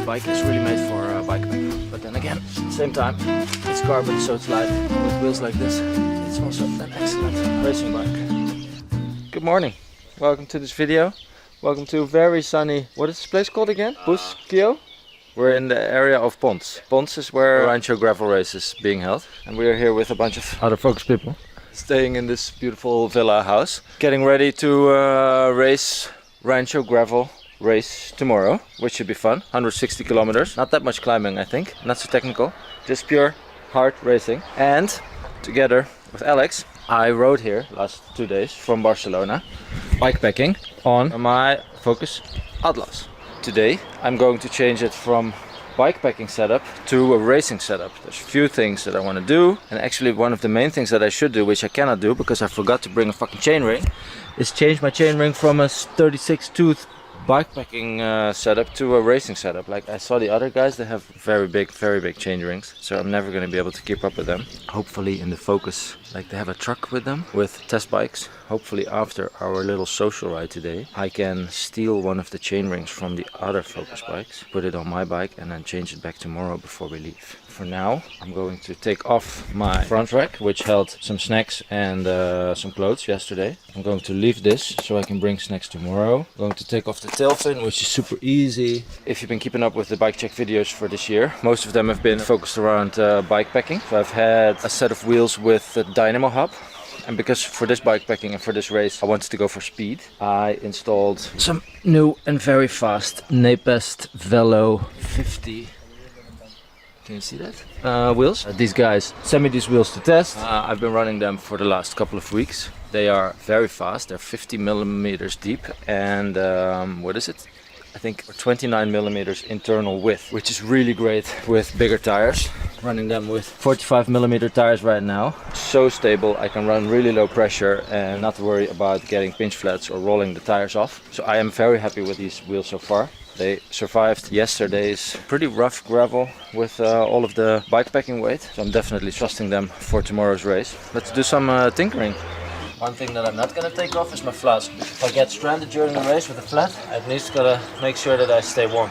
bike is really made for bikepacking. But then again, same time, it's carbon, so it's light. With wheels like this, it's also an excellent racing bike. Good morning. Welcome to this video. Welcome to very sunny, what is this place called again? Buskio? We're in the area of Ponce. Ponce is where Rancho gravel race is being held. And we are here with a bunch of other focus people. Staying in this beautiful villa house. Getting ready to race Rancho gravel race tomorrow, which should be fun. 160 kilometers. Not that much climbing, I think. Not so technical. Just pure hard racing. And together with Alex, I rode here last 2 days from Barcelona, bikepacking on my Focus Atlas. Today I'm going to change it from bikepacking setup to a racing setup. There's a few things that I want to do, and actually one of the main things that I should do, which I cannot do because I forgot to bring a fucking chainring, is change my chainring from a 36 tooth bikepacking setup to a racing setup. Like I saw the other guys, they have very big chain rings, so I'm never going to be able to keep up with them. Hopefully in the Focus, like they have a truck with them with test bikes. Hopefully after our little social ride today, I can steal one of the chain rings from the other Focus bikes, put it on my bike, and then change it back tomorrow before we leave. For now, I'm going to take off my front rack, which held some snacks and some clothes yesterday. I'm going to leave this so I can bring snacks tomorrow. I'm going to take off the tail fin, which is super easy. If you've been keeping up with the bike check videos for this year, most of them have been focused around bikepacking. So I've had a set of wheels with a dynamo hub. And because for this bikepacking and for this race I wanted to go for speed, I installed some new and very fast Napest Velo 50. Can you see that? Wheels. These guys sent me these wheels to test. I've been running them for the last couple of weeks. They are very fast. They're 50 millimeters deep and what is it? I think 29 millimeters internal width, which is really great with bigger tires. Running them with 45 millimeter tires right now. So stable, I can run really low pressure and not worry about getting pinch flats or rolling the tires off. So I am very happy with these wheels so far. They survived yesterday's pretty rough gravel with all of the bikepacking weight. So I'm definitely trusting them for tomorrow's race. Let's do some tinkering. One thing that I'm not gonna take off is my flask. If I get stranded during the race with a flat, I at least gotta make sure that I stay warm.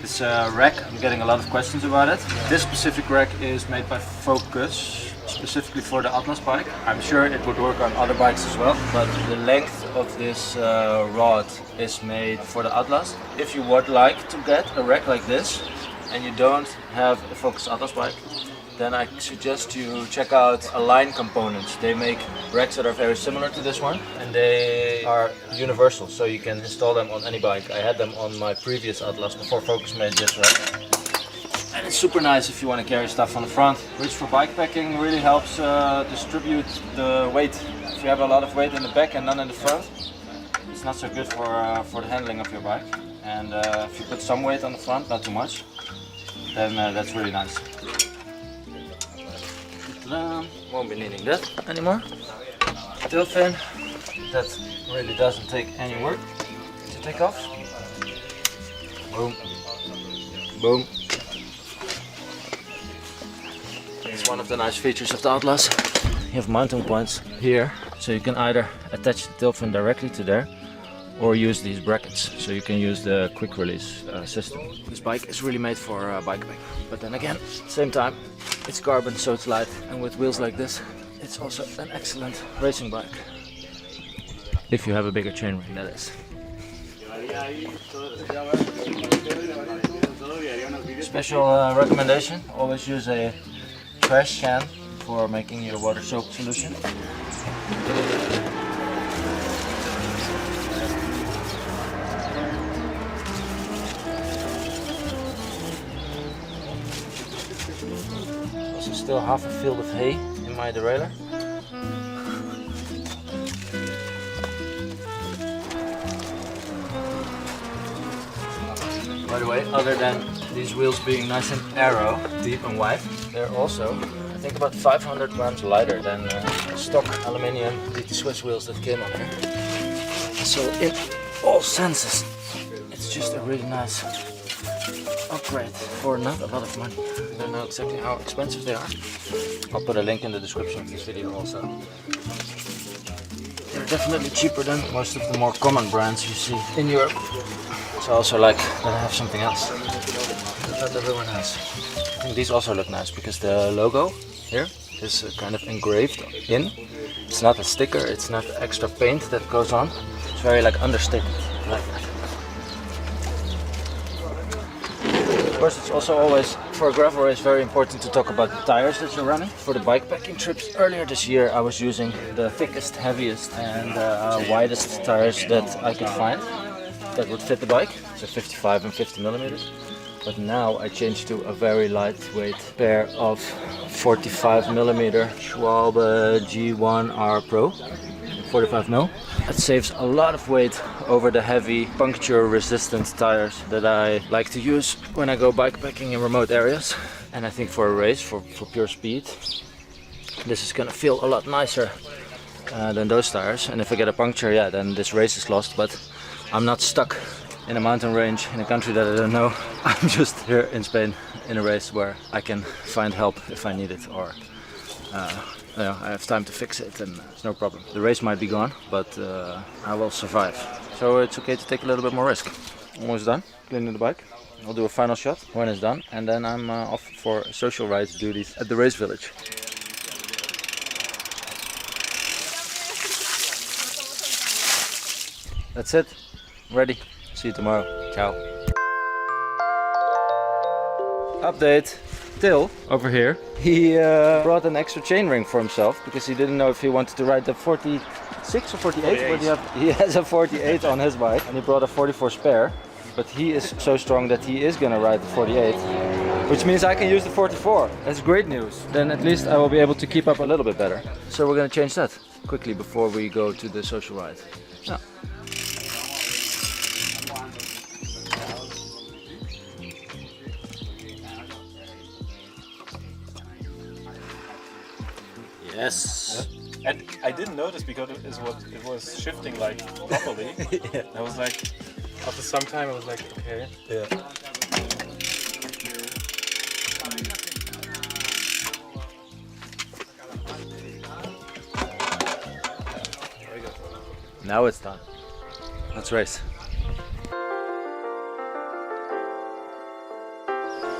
This rack, I'm getting a lot of questions about it. This specific rack is made by Focus, specifically for the Atlas bike. I'm sure it would work on other bikes as well, but the length of this rod is made for the Atlas. If you would like to get a rack like this, and you don't have a Focus Atlas bike, then I suggest you check out Align Components. They make racks that are very similar to this one, and they are universal, so you can install them on any bike. I had them on my previous Atlas before Focus made this rack. And it's super nice if you want to carry stuff on the front, which for bikepacking really helps distribute the weight. If you have a lot of weight in the back and none in the front, it's not so good for the handling of your bike. And if you put some weight on the front, not too much, then that's really nice. Won't be needing that anymore. Tail fin, that really doesn't take any work to take off. Boom, boom. It's one of the nice features of the Atlas. You have mounting points here, so you can either attach the tail fin directly to there or use these brackets, so you can use the quick release system. This bike is really made for bikepacking, but then again, same time, it's carbon, so it's light, and with wheels like this, it's also an excellent racing bike. If you have a bigger chainring, that is. Special recommendation, always use a trash can for making your water soap solution. Also still half a field of hay in my derailleur. By the way, other than these wheels being nice and aero, deep and wide, they're also, I think, about 500 grams lighter than stock aluminium DT Swiss wheels that came on here. So in all senses, it's just a really nice upgrade for not a lot of money. I don't know exactly how expensive they are. I'll put a link in the description of this video also. They're definitely cheaper than most of the more common brands you see in Europe. So I also like that I have something else that everyone has. I think these also look nice because the logo here is kind of engraved in. It's not a sticker, it's not extra paint that goes on. It's very like understated. I like that. Of course, it's also always, for a gravel race, very important to talk about the tires that you're running. For the bikepacking trips earlier this year, I was using the thickest, heaviest and widest tires that I could find that would fit the bike, so 55 and 50 millimeters. But now I changed to a very lightweight pair of 45 millimeter Schwalbe G1R Pro, 45 mil. It saves a lot of weight over the heavy puncture resistant tires that I like to use when I go bikepacking in remote areas. And I think for a race, for pure speed, this is gonna feel a lot nicer than those tires. And if I get a puncture, yeah, then this race is lost, but I'm not stuck in a mountain range in a country that I don't know. I'm just here in Spain in a race where I can find help if I need it, or you know, I have time to fix it and it's no problem. The race might be gone, but I will survive. So it's okay to take a little bit more risk. Almost done cleaning the bike. I'll do a final shot when it's done, and then I'm off for social ride duties at the race village. That's it. Ready. See you tomorrow. Ciao. Update. Till, over here, he brought an extra chainring for himself because he didn't know if he wanted to ride the 46 or 48. What do you have? He has a 48 on his bike and he brought a 44 spare. But he is so strong that he is gonna ride the 48, which means I can use the 44. That's great news. Then at least I will be able to keep up a little bit better. So we're gonna change that quickly before we go to the social ride. No. Yes. And I didn't notice because it was shifting like properly. Yeah. I was like, after some time, I was like, okay. Yeah. Very good. Now it's done. Let's race.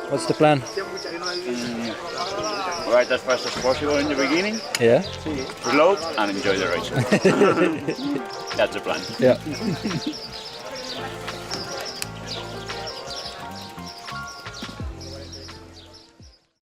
What's the plan? Ride as fast as possible in the beginning, Yeah. reload and enjoy the race. That's the plan. Yeah.